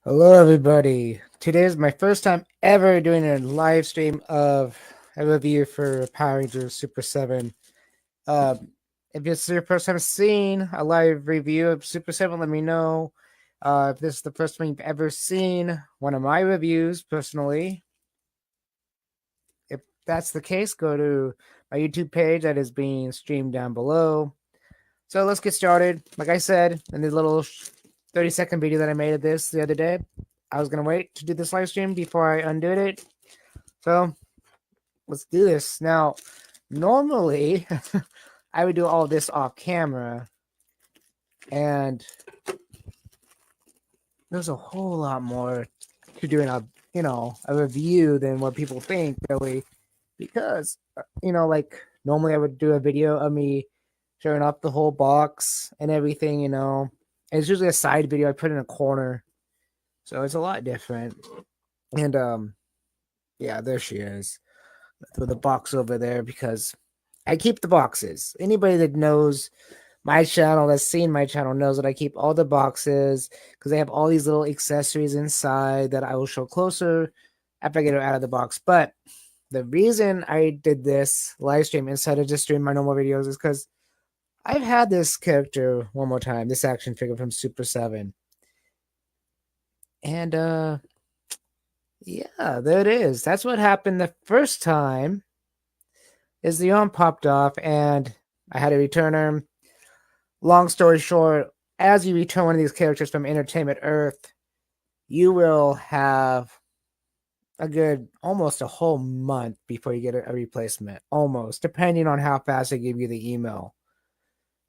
Hello, everybody. Today is my first time ever doing a live stream of a review for Power Rangers Super 7. If it's your first time seeing a live review of Super 7, let me know. If this is the first time you've ever seen one of my reviews personally, if that's the case, go to my YouTube page that is being streamed down below. So let's get started. Like I said in the little 30-second video that I made of this the other day, I was going to wait to do this live stream before I undid it. So let's do this. Now, normally, I would do all this off camera, and there's a whole lot more to doing a review than what people think, really, because, like normally I would do a video of me showing off the whole box and everything, and it's usually a side video I put in a corner. So it's a lot different. And yeah, there she is. Throw the box over there because I keep the boxes. Anybody that knows my channel, that's seen my channel, knows that I keep all the boxes because they have all these little accessories inside that I will show closer after I get it out of the box. But the reason I did this live stream instead of just streaming my normal videos is because I've had this character one more time, this action figure from Super 7. And yeah, there it is. That's what happened the first time. Is the arm popped off and I had to return her. Long story short, as you return one of these characters from Entertainment Earth, you will have a good almost a whole month before you get a replacement. Almost, depending on how fast they give you the email.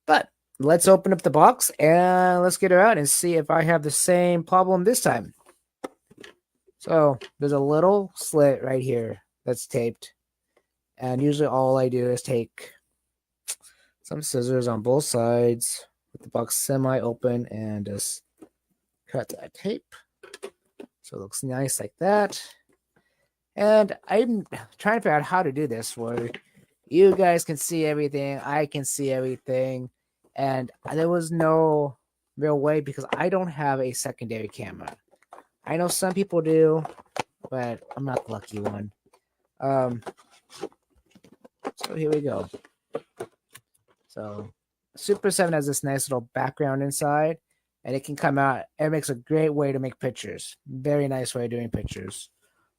But let's open up the box and let's get her out and see if I have the same problem this time. So there's a little slit right here that's taped. And usually all I do is take some scissors on both sides with the box semi-open and just cut that tape. So it looks nice like that. And I'm trying to figure out how to do this where you guys can see everything, I can see everything. And there was no real way because I don't have a secondary camera. I know some people do, but I'm not the lucky one. So here we go. So Super 7 has this nice little background inside, and it can come out. It makes a great way to make pictures. Very nice way of doing pictures.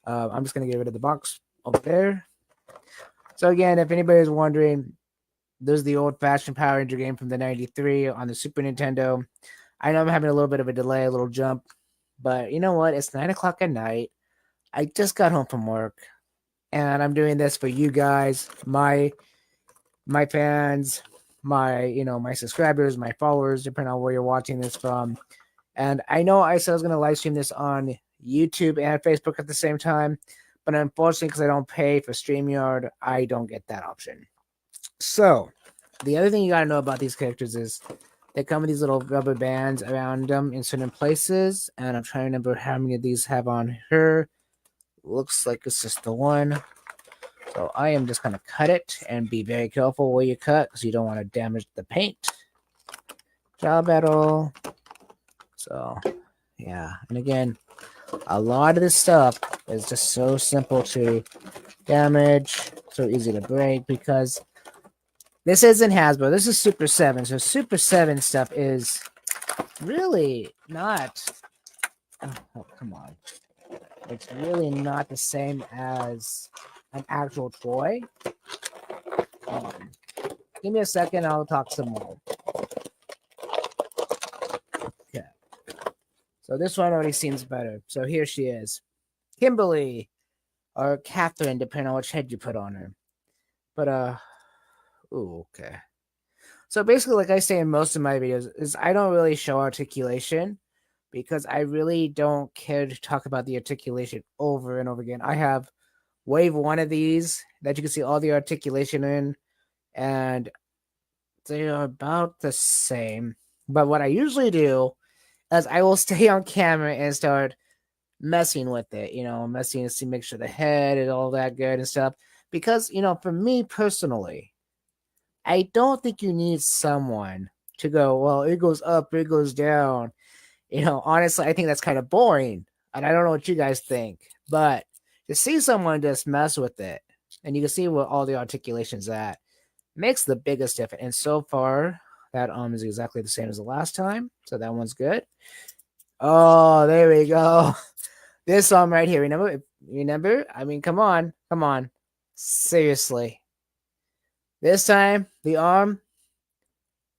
I'm just going to get rid of the box over there. So again, if anybody's wondering, there's the old-fashioned Power Ranger game from the 93 on the Super Nintendo. I know I'm having a little bit of a delay, a little jump, but you know what? It's 9 o'clock at night. I just got home from work, and I'm doing this for you guys, my fans, my subscribers, my followers, depending on where you're watching this from. And I know I said I was going to live stream this on YouTube and Facebook at the same time, but unfortunately, because I don't pay for StreamYard, I don't get that option. So the other thing you got to know about these characters is they come with these little rubber bands around them in certain places, and I'm trying to remember how many of these have on her. Looks like it's just the one. So I am just going to cut it and be very careful where you cut because you don't want to damage the paint. Job battle. So yeah, and again, a lot of this stuff is just so simple to damage, so easy to break because this isn't Hasbro. This is Super 7. So Super 7 stuff is really not. Oh, come on. It's really not the same as an actual toy. Give me a second, I'll talk some more. Okay. So this one already seems better. So here she is. Kimberly. Or Catherine, depending on which head you put on her. But, ooh, okay. So basically, like I say in most of my videos, is I don't really show articulation because I really don't care to talk about the articulation over and over again. I have wave one of these that you can see all the articulation in, and they are about the same. But what I usually do is I will stay on camera and start messing with it, messing to make sure the head is all that good and stuff. Because, for me personally, I don't think you need someone to go, well, it goes up, it goes down. You know, honestly, I think that's kind of boring. And I don't know what you guys think, but to see someone just mess with it, and you can see what all the articulation's at, makes the biggest difference. And so far, that is exactly the same as the last time. So that one's good. Oh, there we go. This arm right here. Remember? I mean, come on. Come on. Seriously. This time, the arm,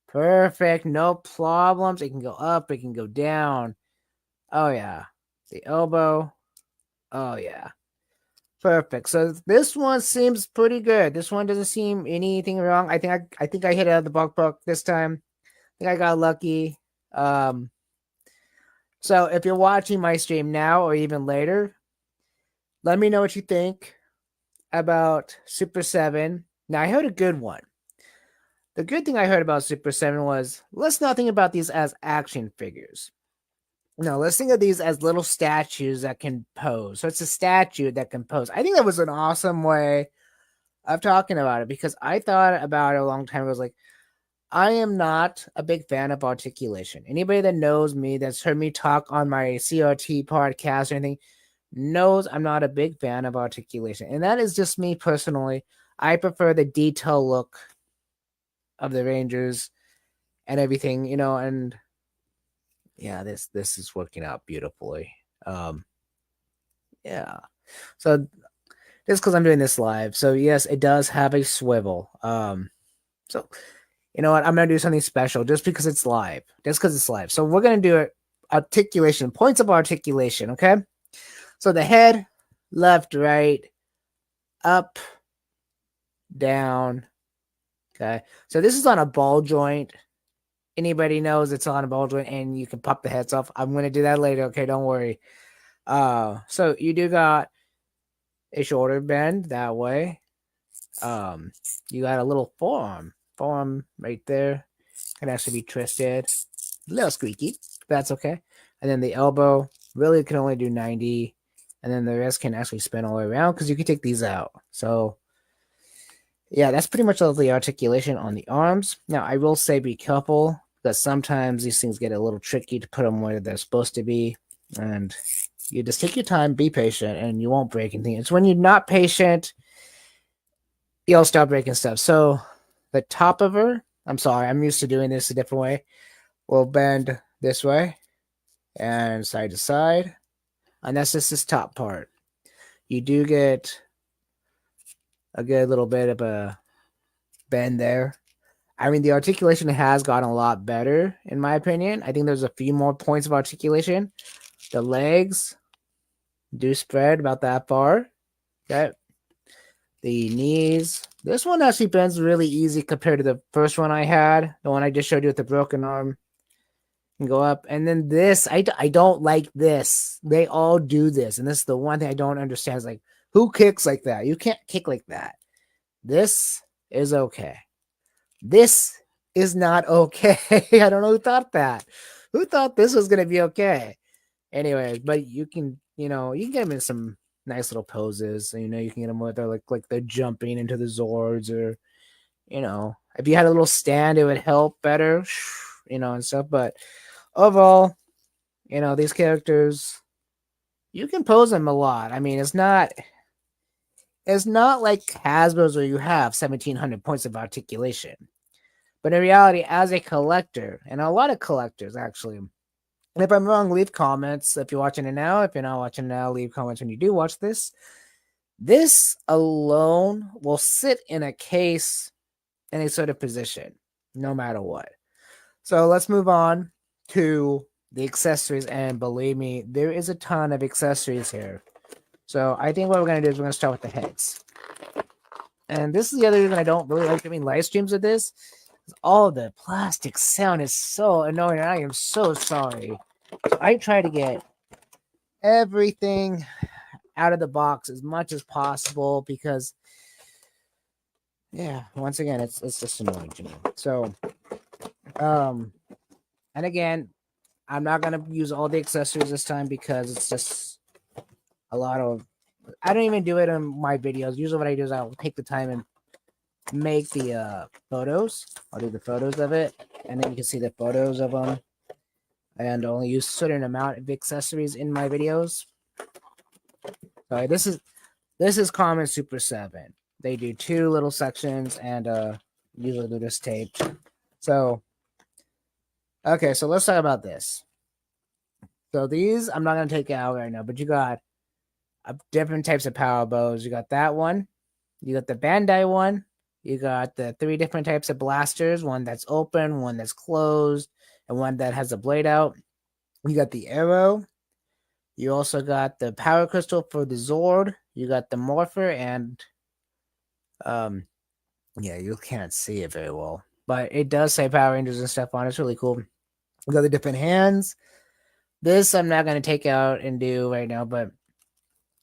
perfect. No problems. It can go up. It can go down. Oh, yeah. The elbow. Oh, yeah. Perfect. So this one seems pretty good. This one doesn't seem anything wrong. I think I hit it out of the ballpark this time. I think I got lucky. Um, so if you're watching my stream now or even later, let me know what you think about Super 7. Now I heard a good one. The good thing I heard about Super 7 was let's not think about these as action figures. No, let's think of these as little statues that can pose. So it's a statue that can pose. I think that was an awesome way of talking about it because I thought about it a long time ago. I was like, I am not a big fan of articulation. Anybody that knows me, that's heard me talk on my CRT podcast or anything, knows I'm not a big fan of articulation. And that is just me personally. I prefer the detail look of the Rangers and everything, you know, and yeah, this is working out beautifully. Yeah. So just because I'm doing this live. So yes, it does have a swivel. So you know what? I'm gonna do something special just because it's live. Just because it's live. So we're gonna do it articulation, points of articulation, okay? So the head, left, right, up, down. Okay. So this is on a ball joint. Anybody knows it's on a ball joint and you can pop the heads off. I'm gonna do that later, okay? Don't worry. So you do got a shoulder bend that way. You got a little forearm right there. Can actually be twisted. A little squeaky. That's okay. And then the elbow really can only do 90. And then the rest can actually spin all the way around because you can take these out. So yeah, that's pretty much all the articulation on the arms. Now I will say be careful because sometimes these things get a little tricky to put them where they're supposed to be. And you just take your time, be patient, and you won't break anything. It's when you're not patient, you'll start breaking stuff. So the top of her, I'm sorry, I'm used to doing this a different way, will bend this way and side to side. And that's just this top part. You do get a good little bit of a bend there. I mean, the articulation has gotten a lot better, in my opinion. I think there's a few more points of articulation. The legs do spread about that far. Okay. The knees. This one actually bends really easy compared to the first one I had. The one I just showed you with the broken arm. Can go up. And then this, I don't like this. They all do this. And this is the one thing I don't understand. Is like, who kicks like that? You can't kick like that. This is okay. This is not okay. I don't know who thought that. Who thought this was going to be okay? Anyways, but you can, you know, you can get them in some nice little poses. You know, you can get them where they're like they're jumping into the Zords, or, you know, if you had a little stand, it would help better, you know, and stuff. But overall, you know, these characters, you can pose them a lot. I mean, it's not like Hasbro's where you have 1,700 points of articulation. But in reality, as a collector, and a lot of collectors actually, and if I'm wrong, leave comments if you're watching it now. If you're not watching it now, leave comments when you do watch this. This alone will sit in a case in a sort of position, no matter what. So let's move on to the accessories. And believe me, there is a ton of accessories here. So I think what we're going to do is we're going to start with the heads. And this is the other reason I don't really like doing live streams of this. All the plastic sound is so annoying, and I am so sorry. So I try to get everything out of the box as much as possible because, yeah, once again, it's just annoying to me. So, and again, I'm not gonna use all the accessories this time because it's just a lot of. I don't even do it in my videos. Usually, what I do is I'll take the time and make the photos. I'll do the photos of it, and then you can see the photos of them. and only use certain amount of accessories in my videos. So this is common Super 7. They do 2 little sections and usually they're just taped. So okay, so let's talk about this. So these I'm not gonna take out right now, but you got different types of power bows. You got that one, you got the Bandai one, you got the 3 different types of blasters, one that's open, one that's closed, and one that has a blade out. You got the arrow. You also got the power crystal for the Zord. You got the morpher and yeah, you can't see it very well, but it does say Power Rangers and stuff on it. It's really cool. We got the different hands. This I'm not going to take out and do right now, but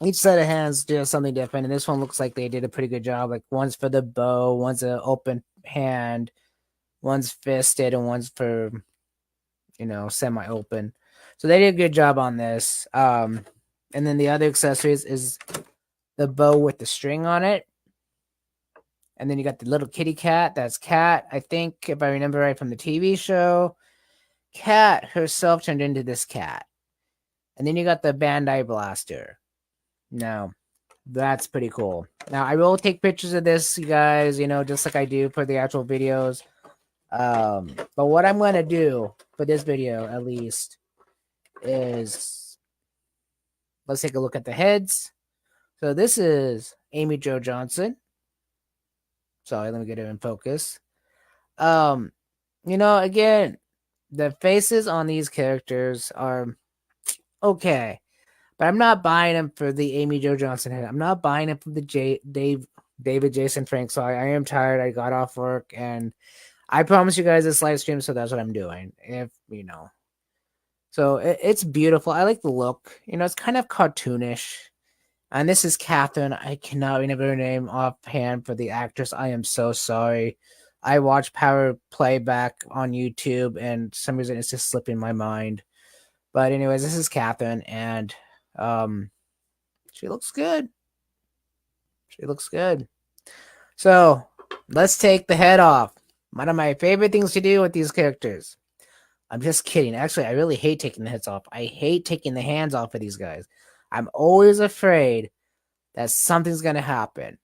each set of hands does something different. And this one looks like they did a pretty good job. Like one's for the bow, one's an open hand, one's fisted, and one's for, semi-open. So they did a good job on this. And then the other accessories is the bow with the string on it. And then you got the little kitty cat. That's Cat. I think, if I remember right from the TV show, Cat herself turned into this cat. And then you got the Bandai blaster. Now, that's pretty cool. Now, I will take pictures of this, you guys, just like I do for the actual videos. But what I'm going to do for this video, at least, is let's take a look at the heads. So this is Amy Jo Johnson. Sorry, let me get it in focus. Again, the faces on these characters are okay, but I'm not buying them for the Amy Jo Johnson head. I'm not buying them for the David Jason Frank. Sorry, I am tired. I got off work, and I promise you guys this live stream, so that's what I'm doing. So it's beautiful. I like the look. It's kind of cartoonish. And this is Catherine. I cannot remember her name offhand for the actress. I am so sorry. I watch Power Playback on YouTube, and for some reason it's just slipping my mind. But anyways, this is Catherine, and she looks good. She looks good. So let's take the head off. One of my favorite things to do with these characters. I'm just kidding. Actually, I really hate taking the heads off. I hate taking the hands off of these guys. I'm always afraid that something's going to happen.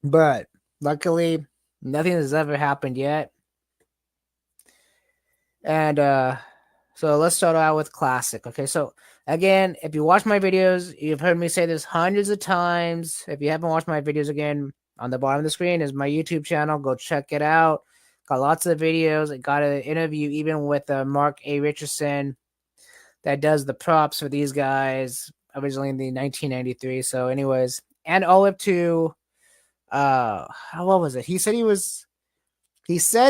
But luckily, nothing has ever happened yet. And so let's start out with classic. Okay, so again, if you watch my videos, you've heard me say this hundreds of times. If you haven't watched my videos, again, on the bottom of the screen is my YouTube channel. Go check it out. Got lots of videos. I got an interview even with Mark A. Richardson that does the props for these guys originally in the 1993. So anyways, and all up to what was it? He said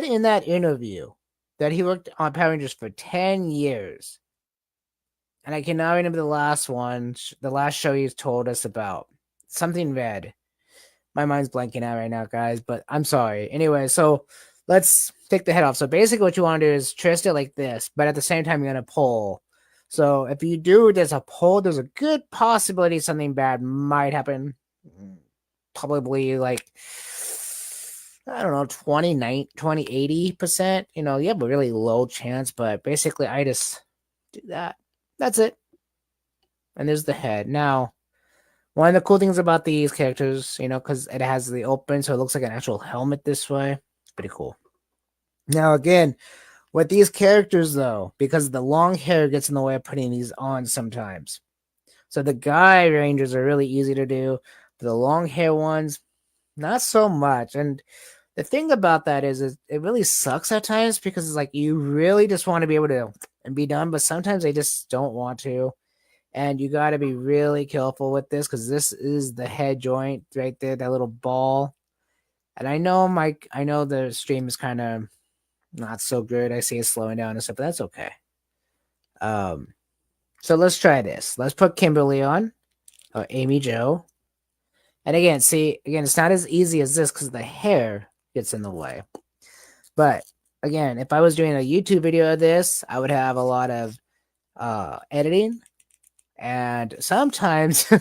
in that interview that he worked on Power Rangers for 10 years. And I cannot remember the last one, the last show he's told us about. Something red. My mind's blanking out right now, guys, but I'm sorry. Anyway, so let's take the head off. So basically what you want to do is twist it like this, but at the same time you're going to pull. So if you do there's a pull, there's a good possibility something bad might happen. Probably like, I don't know, 80%. You have a really low chance, but basically I just do that. That's it. And there's the head. Now, one of the cool things about these characters, because it has the open, so it looks like an actual helmet this way. It's pretty cool. Now, again, with these characters, though, because the long hair gets in the way of putting these on sometimes. So the guy Rangers are really easy to do. But the long hair ones, not so much. And the thing about that is it really sucks at times because it's like you really just want to be able to and be done, but sometimes they just don't want to. And you got to be really careful with this because this is the head joint right there, that little ball. And I know the stream is kind of not so good. I see it slowing down and stuff, but that's okay. So let's try this. Let's put Kimberly on, or Amy Jo. And again, it's not as easy as this because the hair gets in the way. But again, if I was doing a YouTube video of this, I would have a lot of editing. And sometimes,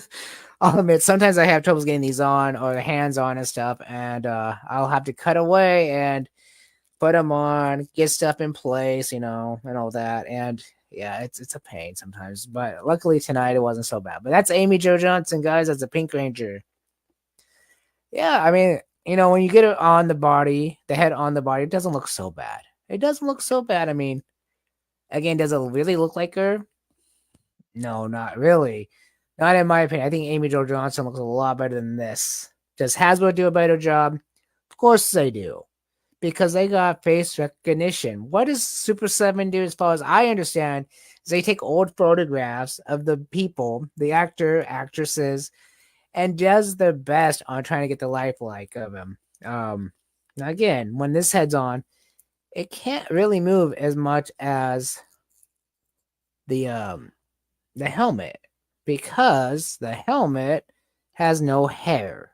I'll admit, sometimes I have troubles getting these on or hands on and stuff. And I'll have to cut away and put them on, get stuff in place, and all that. And Yeah, it's a pain sometimes, but luckily tonight it wasn't so bad. But that's Amy Jo Johnson, guys. That's a Pink Ranger. Yeah, I mean, when you get it on the body, the head on the body, it doesn't look so bad. It doesn't look so bad. I mean, again, does it really look like her? No, not really. Not in my opinion. I think Amy Jo Johnson looks a lot better than this. Does Hasbro do a better job? Of course they do. Because they got face recognition. What does Super 7 do as far as I understand? Is they take old photographs of the people, the actor, actresses, and does their best on trying to get the lifelike of them. Now again, when this head's on, it can't really move as much as the helmet because the helmet has no hair.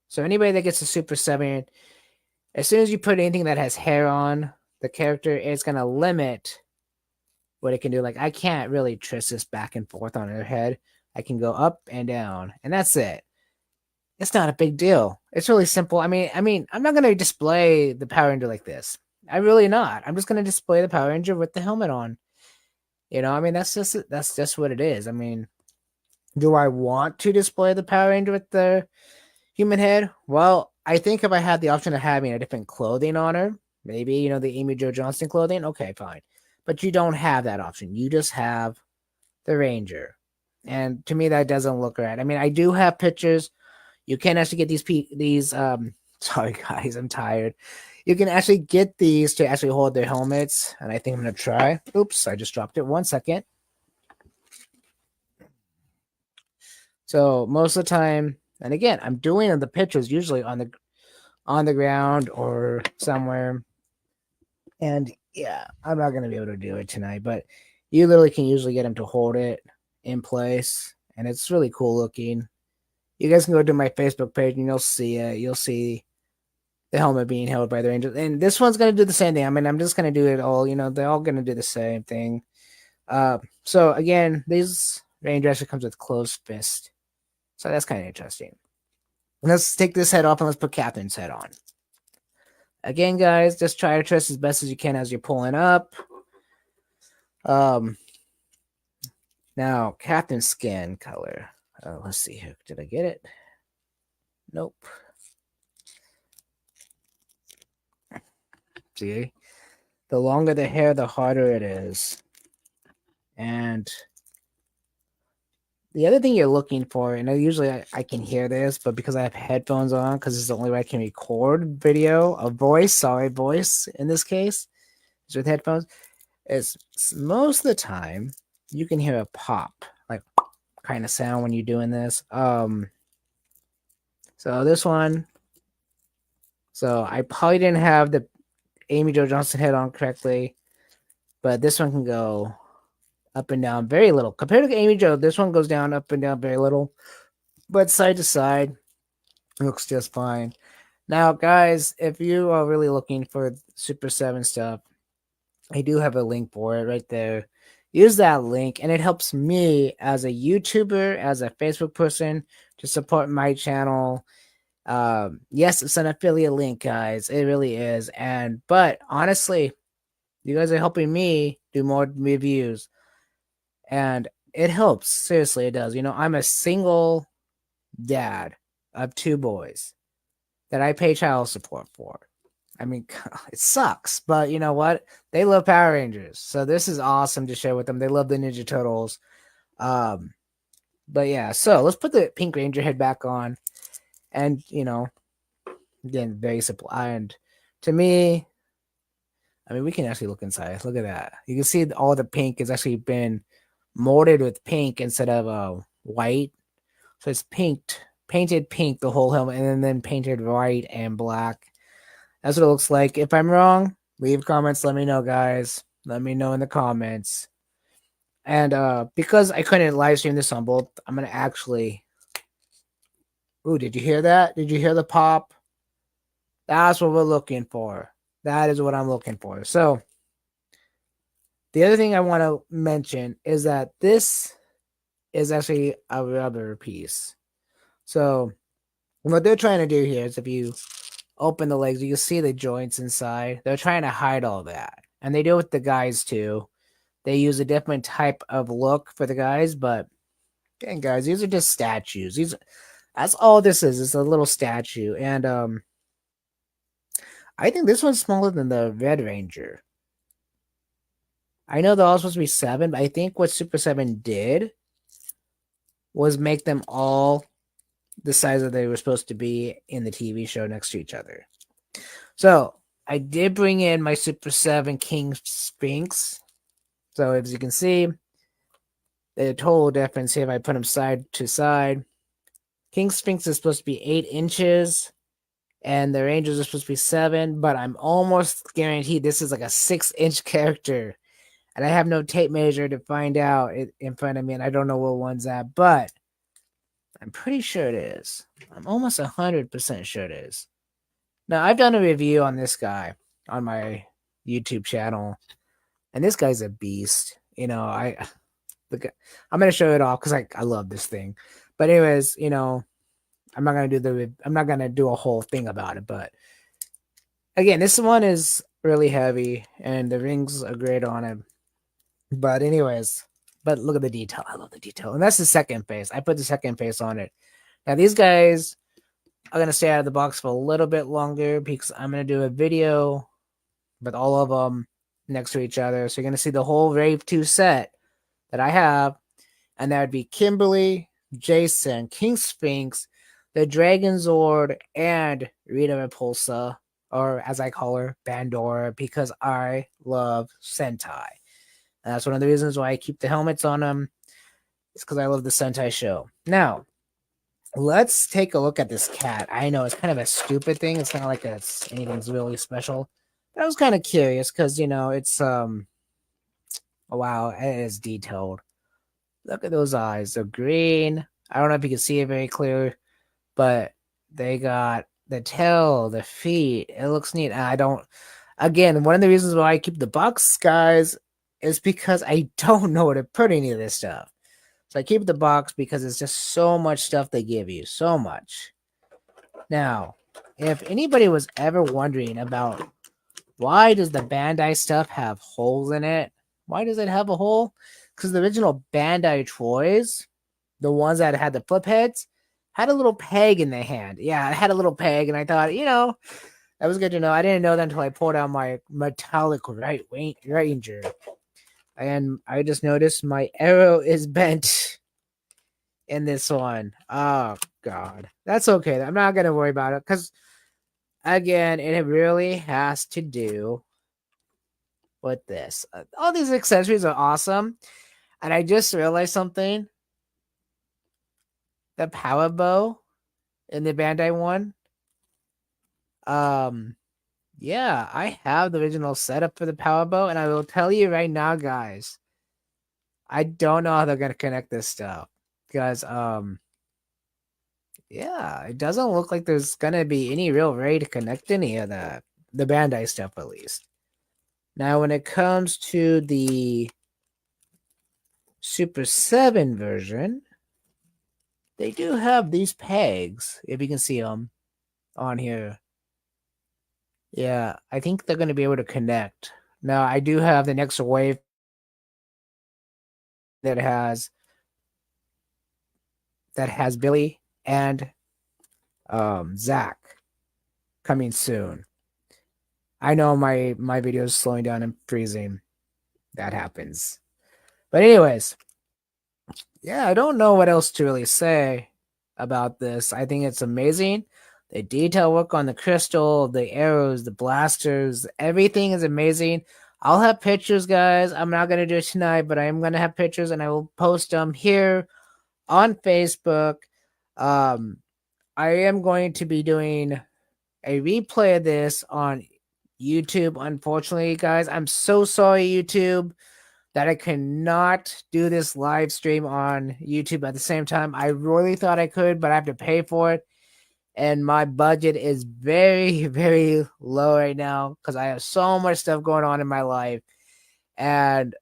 So anybody that gets a Super 7, as soon as you put anything that has hair on the character, it's gonna limit what it can do. Like I can't really twist this back and forth on her head. I can go up and down, and that's it. It's not a big deal. It's really simple. I mean, I'm not gonna display the Power Ranger like this. I'm really not. I'm just gonna display the Power Ranger with the helmet on. I mean, that's just what it is. I mean, do I want to display the Power Ranger with the human head? Well, I think if I had the option of having a different clothing on her, maybe, the Amy Jo Johnson clothing, okay, fine. But you don't have that option. You just have the Ranger. And to me, that doesn't look right. I mean, I do have pictures. You can actually get these sorry guys, I'm tired. You can actually get these to actually hold their helmets, and I think I'm gonna try. Oops, I just dropped it. 1 second. So most of the time, and again, I'm doing the pictures usually on the ground or somewhere. And yeah, I'm not gonna be able to do it tonight, but you literally can usually get them to hold it in place, and it's really cool looking. You guys can go to my Facebook page and you'll see it. You'll see the helmet being held by the Rangers. And this one's going to do the same thing. I mean, I'm just going to do it all. They're all going to do the same thing. So again, this Ranger actually comes with closed fist. So that's kind of interesting. Let's take this head off and let's put Catherine's head on. Again, guys, just try to twist as best as you can as you're pulling up. Now, Catherine's skin color. Let's see here. Did I get it? Nope. See? The longer the hair, the harder it is. And the other thing you're looking for, and usually I can hear this, but because I have headphones on, because it's the only way I can record video, voice in this case, is with headphones, is most of the time you can hear a pop, like kind of sound when you're doing this. So this one, so I probably didn't have the Amy Jo Johnson head on correctly, but this one can go up and down very little. Compared to Amy Jo, this one goes down, up and down very little, but side to side, looks just fine. Now, guys, if you are really looking for Super 7 stuff, I do have a link for it right there. Use that link, and it helps me as a YouTuber, as a Facebook person, to support my channel. Yes, it's an affiliate link, guys. It really is. But honestly, you guys are helping me do more reviews, and it helps. Seriously, it does. I'm a single dad of 2 boys that I pay child support for. I mean, it sucks, but you know what? They love Power Rangers, so this is awesome to share with them. They love the Ninja Turtles. But yeah, so let's put the Pink Ranger head back on, and again, very simple. And to me, I mean, we can actually look inside. Look at that. You can see all the pink has actually been molded with pink instead of white. So it's painted pink, the whole helmet, and then painted white and black. That's what it looks like. If I'm wrong, leave comments. Let me know, guys. Let me know in the comments. And because I couldn't live stream this on both, I'm going to actually... Ooh, did you hear that? Did you hear the pop? That's what we're looking for. That is what I'm looking for. So, the other thing I want to mention is that this is actually a rubber piece. So, what they're trying to do here is if you open the legs, you can see the joints inside. They're trying to hide all that. And they do it with the guys too. they use a different type of look for the guys, but again, guys, these are just statues. That's all this is. It's a little statue, and I think this one's smaller than the Red Ranger. I know they're all supposed to be 7, but I think what Super 7 did was make them all the size that they were supposed to be in the TV show next to each other. So I did bring in my Super 7 King Sphinx. So as you can see, the total difference here, if I put them side to side, King Sphinx is supposed to be 8 inches, and the Rangers are supposed to be 7, but I'm almost guaranteed this is like a 6-inch character. And I have no tape measure to find out it in front of me, and I don't know what one's at, but I'm pretty sure it is. I'm almost 100% sure it is. Now, I've done a review on this guy on my YouTube channel, and this guy's a beast. You know, I'm going to show it off because I love this thing. But anyways, you know, I'm not going to do a whole thing about it, but again, this one is really heavy, and the rings are great on it. But anyways, but look at the detail. I love the detail. And that's the second face. I put the second face on it. Now, these guys are going to stay out of the box for a little bit longer because I'm going to do a video with all of them next to each other. So you're going to see the whole Rave 2 set that I have. And that would be Kimberly, Jason, King Sphinx, the Dragon Zord, and Rita Repulsa, or as I call her, Bandora, because I love Sentai. And that's one of the reasons why I keep the helmets on them. It's because I love the Sentai show. Now, let's take a look at this cat. I know it's kind of a stupid thing. It's not like anything's really special. But I was kind of curious because, you know, it's, wow, it is detailed. Look at those eyes. They're green. I don't know if you can see it very clear, but they got the tail, the feet. It looks neat. Again, one of the reasons why I keep the box, guys, is because I don't know where to put any of this stuff. So I keep the box because it's just so much stuff they give you. So much. Now, if anybody was ever wondering about why does the Bandai stuff have holes in it? Why does it have a hole? Because the original Bandai toys, the ones that had the flip heads, had a little peg in the hand. Yeah, it had a little peg, and I thought, you know, that was good to know. I didn't know that until I pulled out my metallic Ranger. And I just noticed my arrow is bent in this one. Oh, God. That's okay. I'm not going to worry about it because, again, it really has to do with this. All these accessories are awesome. And I just realized something. The power bow in the Bandai one. Yeah, I have the original setup for the power bow, and I will tell you right now, guys, I don't know how they're gonna connect this stuff. Because yeah, it doesn't look like there's gonna be any real way to connect any of that. The Bandai stuff at least. Now when it comes to the Super 7 version, they do have these pegs, if you can see them on here. Yeah, I think they're going to be able to connect. Now, I do have the next wave that has Billy and Zach coming soon. I know my video is slowing down and freezing. That happens. But anyways, yeah, I don't know what else to really say about this. I think it's amazing. The detail work on the crystal, the arrows, the blasters, everything is amazing. I'll have pictures, guys. I'm not going to do it tonight, but I am going to have pictures and I will post them here on Facebook. I am going to be doing a replay of this on YouTube. Unfortunately, guys, I'm so sorry, YouTube, that I cannot do this live stream on YouTube at the same time. I really thought I could, but I have to pay for it. And my budget is very, very low right now because I have so much stuff going on in my life. And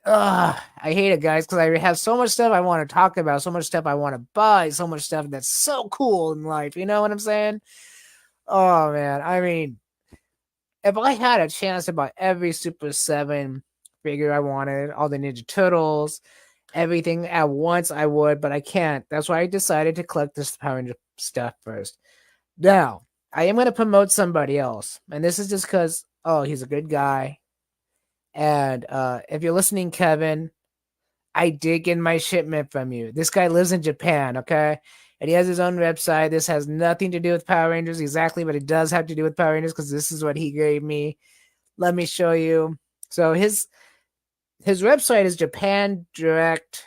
I hate it, guys, because I have so much stuff I want to talk about, so much stuff I want to buy, so much stuff that's so cool in life. You know what I'm saying? Oh, man. I mean, if I had a chance to buy every Super 7 figure I wanted, all the Ninja Turtles, everything at once I would, but I can't. That's why I decided to collect this Power Ranger stuff first. Now, I am going to promote somebody else, and this is just because, oh, he's a good guy. And if you're listening, Kevin, I did get my shipment from you. This guy lives in Japan, okay? And he has his own website. This has nothing to do with Power Rangers exactly, but it does have to do with Power Rangers because this is what he gave me. Let me show you. So his website is Japan Direct.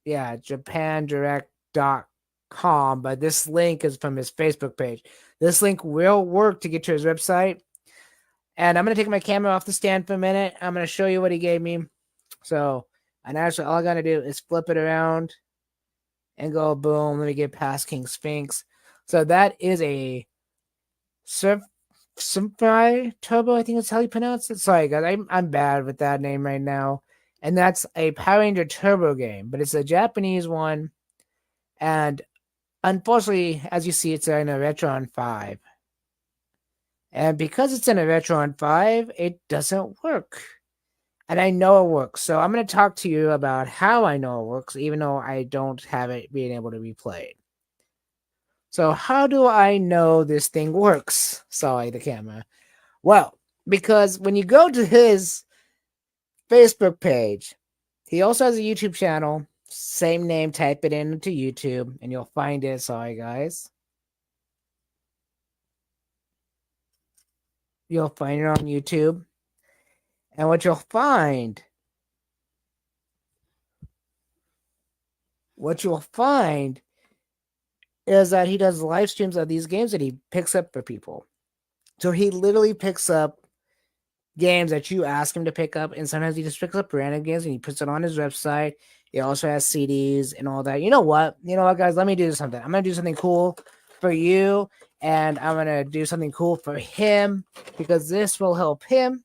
Yeah, japandirect.com, but this link is from his Facebook page. This link will work to get to his website. And I'm going to take my camera off the stand for a minute. I'm going to show you what he gave me. So, and actually all I got to do is flip it around and go boom. Let me get past King Sphinx. So that is a Symphony Turbo, I think that's how you pronounce it. Sorry, guys, I'm bad with that name right now. And that's a Power Ranger Turbo game, but it's a Japanese one. And unfortunately, as you see, it's in a Retron 5. And because it's in a Retron 5, it doesn't work. And I know it works. So I'm going to talk to you about how I know it works, even though I don't have it being able to be played. So how do I know this thing works? Sorry, the camera. Well, because when you go to his Facebook page, he also has a YouTube channel. Same name, type it into YouTube, and you'll find it. Sorry, guys. You'll find it on YouTube. And what you'll find is that he does live streams of these games that he picks up for people. So he literally picks up games that you ask him to pick up, and sometimes he just picks up random games and he puts it on his website. He also has CDs and all that. You know what, guys? Let me do something. I'm gonna do something cool for you, and I'm gonna do something cool for him because this will help him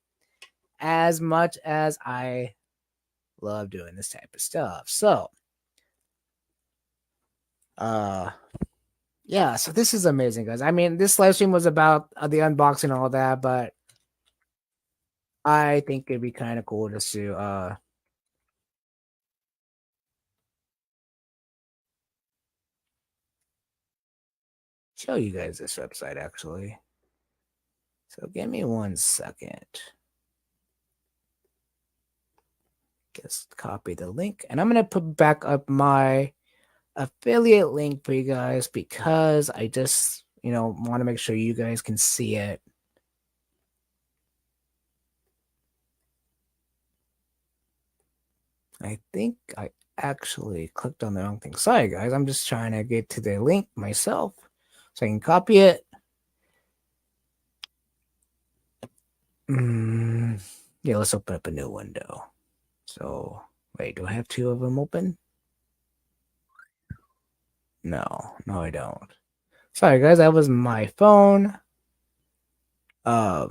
as much as I love doing this type of stuff. So, yeah, so this is amazing, guys. I mean, this live stream was about the unboxing and all that, but I think it'd be kind of cool just to show you guys this website actually. So give me 1 second. Just copy the link, and I'm gonna put back up my affiliate link for you guys because I just want to make sure you guys can see it. I think I actually clicked on the wrong thing. Sorry, guys. I'm just trying to get to the link myself so I can copy it. Yeah, let's open up a new window. So, wait, do I have 2 of them open? No, I don't. Sorry, guys. That was my phone. Yeah.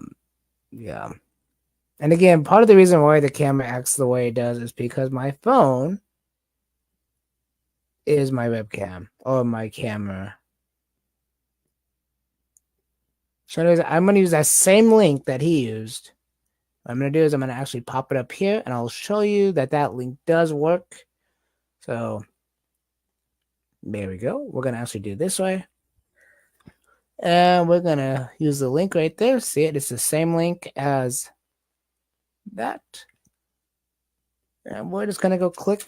And again, part of the reason why the camera acts the way it does is because my phone is my webcam or my camera. So anyways, I'm going to use that same link that he used. What I'm going to do is I'm going to actually pop it up here, and I'll show you that link does work. So there we go. We're going to actually do it this way. And we're going to use the link right there. See it? It's the same link as that. And we're just going to go click.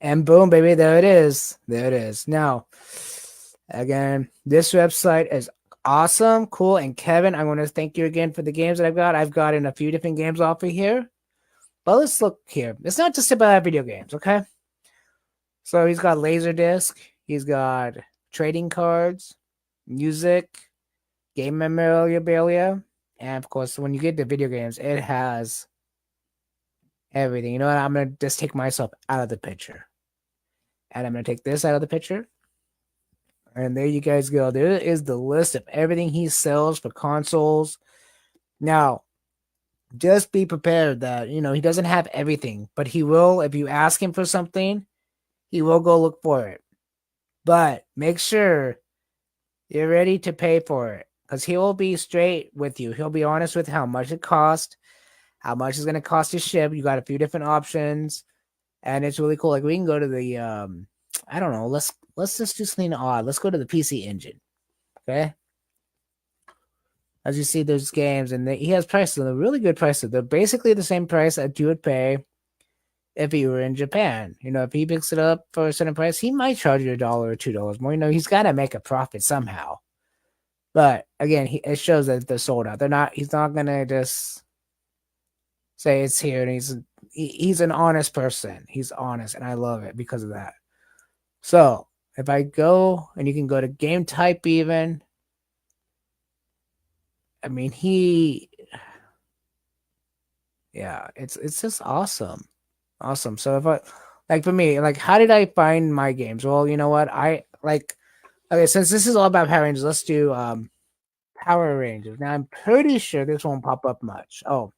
And boom, baby, there it is. There it is. Now, again, this website is awesome, cool. And Kevin, I want to thank you again for the games that I've got. I've gotten a few different games off of here. But let's look here. It's not just about video games, okay? So he's got Laserdisc. He's got trading cards, music, game memorabilia. And, of course, when you get to video games, it has everything. You know what? I'm going to just take myself out of the picture. And I'm going to take this out of the picture. And there you guys go. There is the list of everything he sells for consoles. Now, just be prepared that, he doesn't have everything. But he will, if you ask him for something, he will go look for it. But make sure you're ready to pay for it. Because he will be straight with you. He'll be honest with how much it costs. how much it's gonna cost to ship. You got a few different options, and it's really cool. Like we can go to the I don't know. Let's just do something odd. Let's go to the PC Engine. Okay. As you see, there's games, and he has prices. They're really good prices. They're basically the same price that you would pay if you were in Japan. You know, if he picks it up for a certain price, he might charge you $1 or $2 more. You know, he's got to make a profit somehow. But again, it shows that they're sold out. They're not. He's not gonna just say it's here. And he's an honest person. He's honest, and I love it because of that. So if I go, and you can go to game type even. I mean, yeah, it's just awesome. Awesome. So if I like for me, like how did I find my games? Well, you know what? I like okay, since this is all about Power Rangers, let's do Power Rangers. Now I'm pretty sure this won't pop up much. Oh,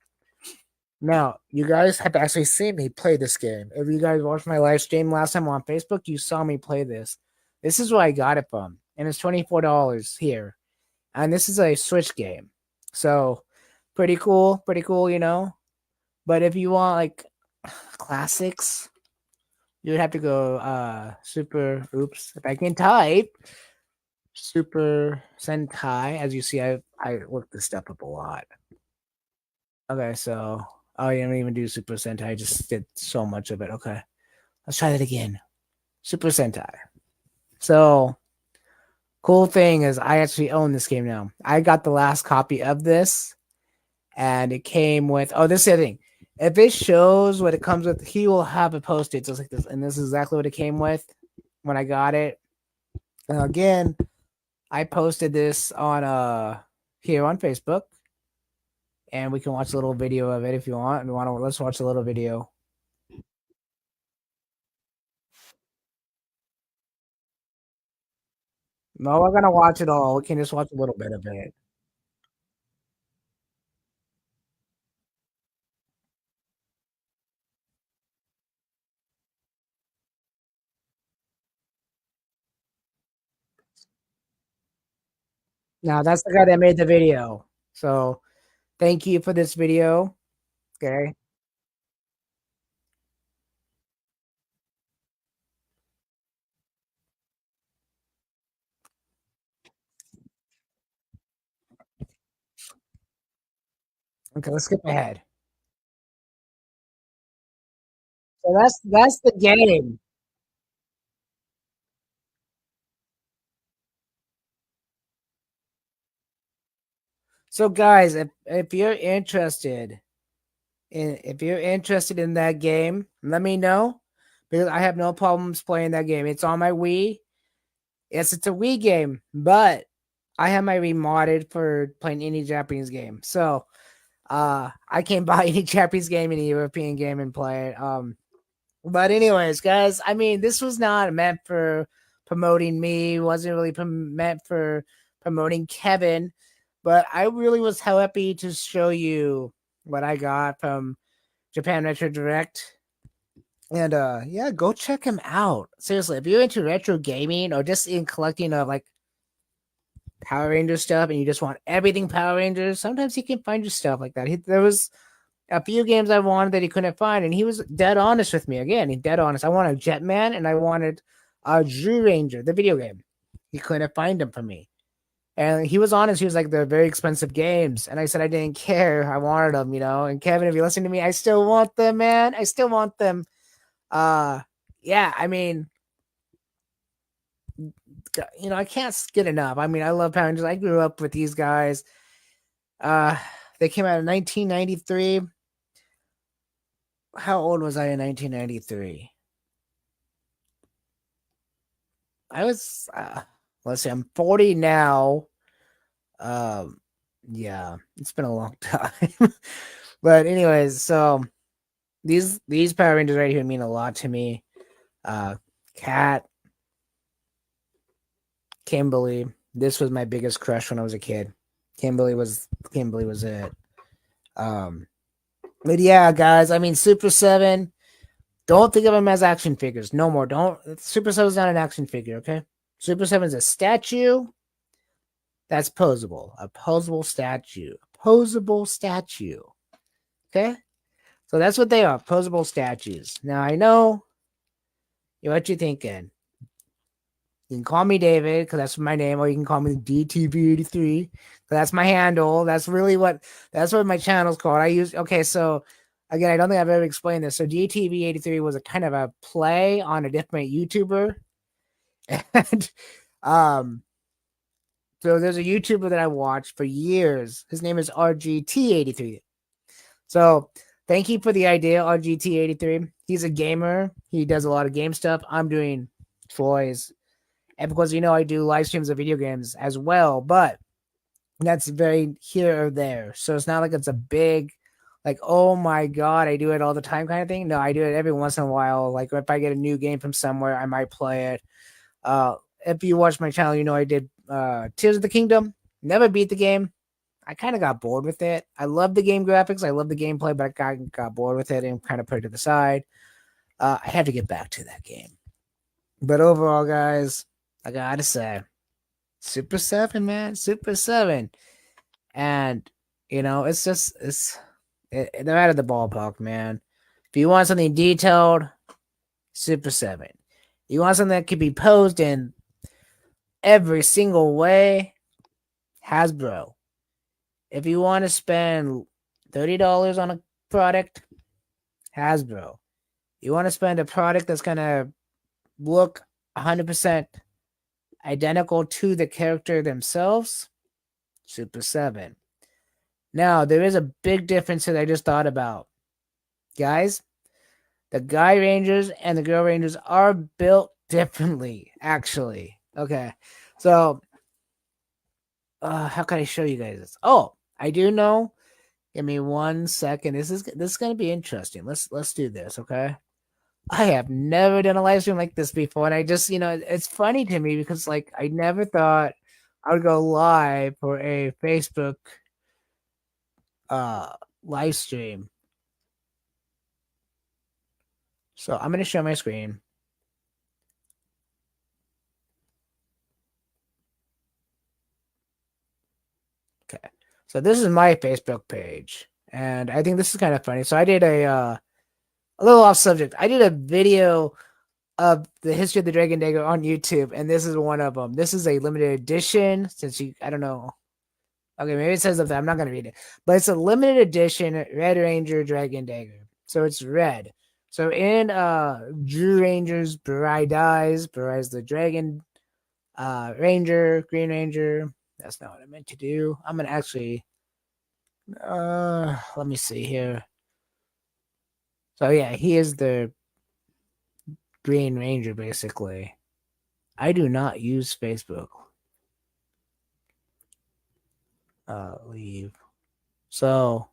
now you guys have actually seen me play this game. If you guys watched my live stream last time on Facebook, you saw me play this. This is where I got it from. And it's $24 here. And this is a Switch game. So pretty cool, you know. But if you want like classics, you would have to go if I can type Super Sentai. As you see, I looked this stuff up a lot. Okay, so I didn't even do Super Sentai, I just did so much of it. Okay. Let's try that again. Super Sentai. So cool thing is I actually own this game now. I got the last copy of this, and it came with this is the other thing. If it shows what it comes with, he will have it posted just like this. And this is exactly what it came with when I got it. Now again, I posted this on here on Facebook. And we can watch a little video of it if you want. Let's watch a little video. No, we're gonna watch it all. We can just watch a little bit of it. Now that's the guy that made the video. So thank you for this video. Okay. Okay, let's skip ahead. So that's the game. So guys, if you're interested in that game, let me know because I have no problems playing that game. It's on my Wii. Yes, it's a Wii game, but I have my Wii modded for playing any Japanese game. So I can't buy any Japanese game, any European game and play it. But anyways, guys, I mean, this was not meant for promoting me. Wasn't really meant for promoting Kevin, but I really was happy to show you what I got from Japan Retro Direct. And yeah, go check him out. Seriously, if you're into retro gaming or just in collecting of like Power Rangers stuff and you just want everything Power Rangers, sometimes you can find your stuff like that. There was a few games I wanted that he couldn't find, and he was dead honest with me. Again, he's dead honest. I wanted Jetman and I wanted Drew Ranger, the video game. He couldn't find them for me. And he was honest. He was like, they're very expensive games. And I said, I didn't care. I wanted them, you know. And Kevin, if you listen to me, I still want them, man. I still want them. Uh, yeah, I mean, you know, I can't get enough. I mean, I love Power Rangers. I grew up with these guys. Uh, they came out in 1993. How old was I in 1993? I was, let's see, I'm 40 now. Um, yeah, it's been a long time. But anyways, so these Power Rangers right here mean a lot to me. Kat, Kimberly. This was my biggest crush when I was a kid. Kimberly was it. Um, but yeah, guys, I mean Super 7. Don't think of them as action figures. No more. Don't Super 7 is not an action figure, okay? Super 7 is a statue that's posable. A posable statue. Okay? So that's what they are, posable statues. Now I know what you're thinking. You can call me David because that's my name, or you can call me D.T.V 83. That's my handle. That's what my channel's called. I use okay. So again, I don't think I've ever explained this. So D.T.V 83 was a kind of a play on a different YouTuber, and um, so there's a YouTuber that I watched for years. His name is RGT83. So thank you for the idea, RGT83. He's a gamer. He does a lot of game stuff. I'm doing toys. And because I do live streams of video games as well, but that's very here or there. So it's not like it's a big, like, oh my God, I do it all the time kind of thing. No, I do it every once in a while. Like if I get a new game from somewhere, I might play it. If you watch my channel, I did Tears of the Kingdom. Never beat the game. I kind of got bored with it. I love the game graphics. I love the gameplay, but I got bored with it and kind of put it to the side. I had to get back to that game. But overall, guys, I gotta say, Super 7, man, Super 7. And, they're out of the ballpark, man. If you want something detailed, Super 7. You want something that can be posed in every single way, Hasbro. If you want to spend $30 on a product, Hasbro. You want to spend a product that's going to look 100% identical to the character themselves, Super 7. Now, there is a big difference that I just thought about. Guys, the guy Rangers and the girl Rangers are built differently, actually. Okay. So, how can I show you guys this? Oh, I do know. Give me 1 second. This is going to be interesting. Let's do this, okay? I have never done a live stream like this before, and I just, it's funny to me because like I never thought I would go live for a Facebook live stream. So I'm going to show my screen. Okay. So this is my Facebook page, and I think this is kind of funny. So I did a little off subject. I did a video of the history of the Dragon Dagger on YouTube, and this is one of them. This is a limited edition. I don't know. Okay, maybe it says that. I'm not going to read it, but it's a limited edition Red Ranger Dragon Dagger. So it's red. So in Drew Ranger's Barai Dies, Barai's the Dragon Ranger, Green Ranger. That's not what I meant to do. I'm gonna actually let me see here. So yeah, he is the Green Ranger basically. I do not use Facebook. Leave. So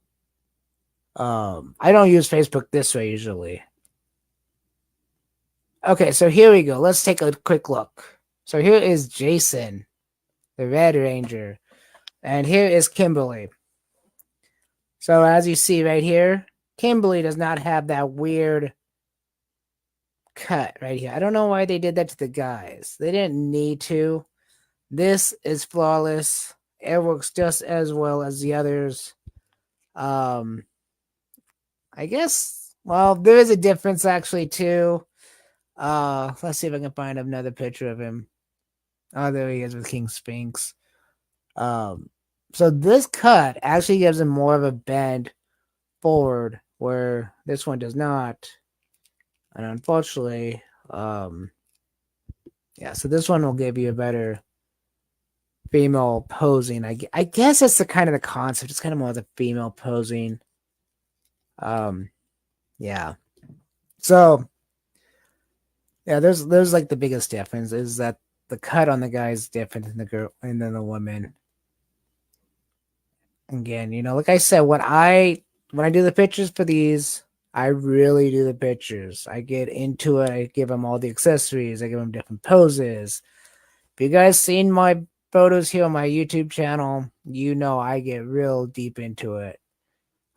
I don't use Facebook this way usually. Okay, so here we go. Let's take a quick look. So here is Jason, the Red Ranger, and here is Kimberly. So as you see right here, Kimberly does not have that weird cut right here. I don't know why they did that to the guys. They didn't need to. This is flawless. It works just as well as the others. I guess, well, there is a difference actually too. Let's see if I can find another picture of him. Oh, there he is with King Sphinx. So this cut actually gives him more of a bend forward, where this one does not. And unfortunately, yeah, so this one will give you a better female posing. I guess it's the kind of the concept. It's kind of more of the female posing. Yeah. So yeah, there's like the biggest difference is that the cut on the guy is different than the girl and then the woman. Again, like I said, when I do the pictures for these, I really do the pictures. I get into it. I give them all the accessories. I give them different poses. If you guys seen my photos here on my YouTube channel, I get real deep into it.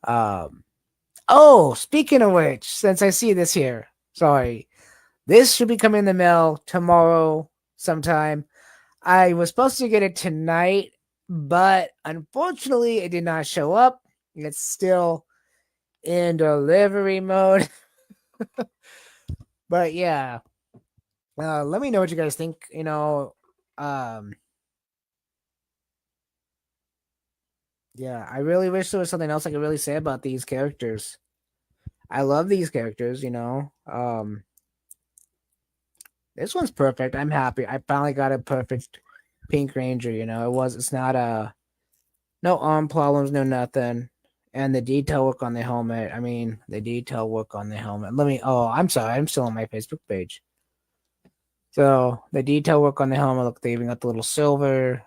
Oh, speaking of which, since I see this here, sorry, this should be coming in the mail tomorrow sometime. I was supposed to get it tonight, but unfortunately, it did not show up. It's still in delivery mode. But yeah, let me know what you guys think. Um, yeah, I really wish there was something else I could really say about these characters. I love these characters. This one's perfect. I'm happy. I finally got a perfect Pink Ranger. It's not no arm problems, no nothing. And the detail work on the helmet. I mean, the detail work on the helmet. I'm sorry. I'm still on my Facebook page. So the detail work on the helmet. Look, they even got the little silver.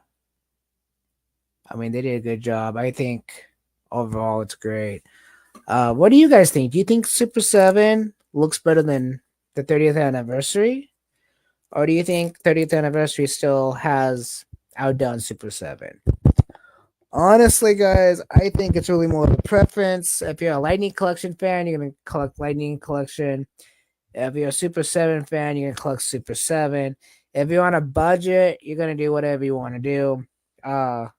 I mean, they did a good job. I think overall it's great. What do you guys think? Do you think Super 7 looks better than the 30th anniversary? Or do you think 30th anniversary still has outdone Super 7? Honestly, guys, I think it's really more of a preference. If you're a Lightning Collection fan, you're going to collect Lightning Collection. If you're a Super 7 fan, you're going to collect Super 7. If you're on a budget, you're going to do whatever you want to do. I'm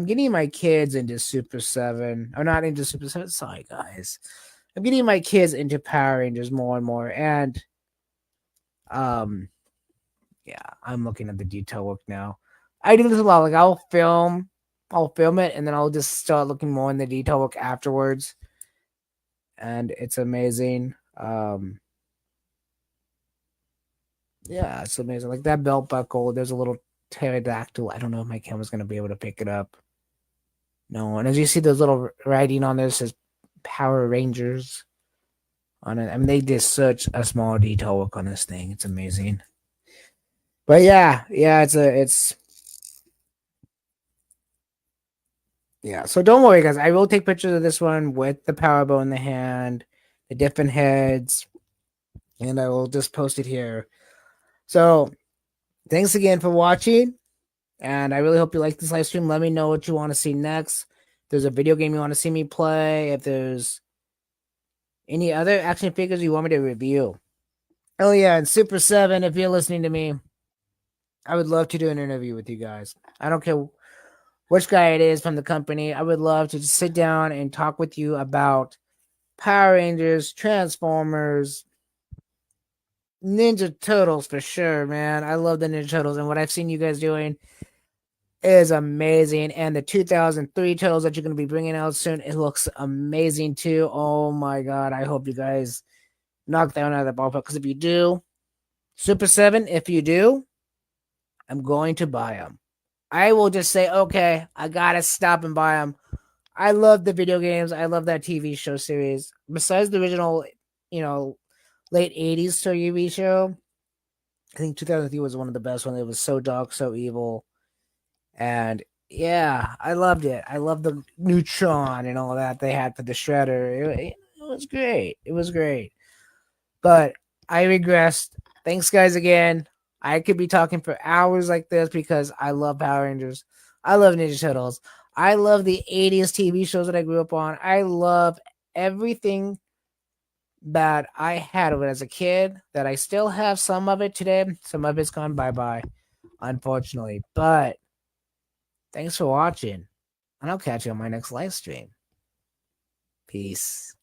getting my kids into Super 7. Or not into Super 7. Sorry, guys. I'm getting my kids into Power Rangers more and more. And, um, yeah, I'm looking at the detail work now. I do this a lot. Like, I'll film it, and then I'll just start looking more in the detail work afterwards. And it's amazing. Yeah, it's amazing. Like that belt buckle, there's a little pterodactyl. I don't know if my camera's gonna be able to pick it up. No, and as you see, those little writing on this says Power Rangers on it. I mean, they did such a small detail work on this thing. It's amazing. But yeah, it's yeah. So don't worry, guys. I will take pictures of this one with the power bow in the hand, the different heads, and I will just post it here. So thanks again for watching. And I really hope you like this live stream. Let me know what you want to see next. If there's a video game you want to see me play. If there's any other action figures you want me to review. Oh, yeah. And Super 7, if you're listening to me, I would love to do an interview with you guys. I don't care which guy it is from the company. I would love to just sit down and talk with you about Power Rangers, Transformers, Ninja Turtles for sure, man. I love the Ninja Turtles, and what I've seen you guys doing is amazing. And the 2003 Turtles that you're going to be bringing out soon, it looks amazing too. Oh my God. I hope you guys knock that one out of the ballpark. Because if you do, Super 7, if you do, I'm going to buy them. I will just say, okay, I got to stop and buy them. I love the video games. I love that TV show series. Besides the original, late 80s TV show, I think 2003 was one of the best ones. It was so dark, so evil. And yeah, I loved it. I loved the Neutron and all that they had for the Shredder. It was great. It was great. But I regressed. Thanks, guys, again. I could be talking for hours like this because I love Power Rangers. I love Ninja Turtles. I love the 80s TV shows that I grew up on. I love everything that I had of it as a kid, that I still have some of it today. Some of it's gone bye-bye, unfortunately. But thanks for watching, and I'll catch you on my next live stream. Peace.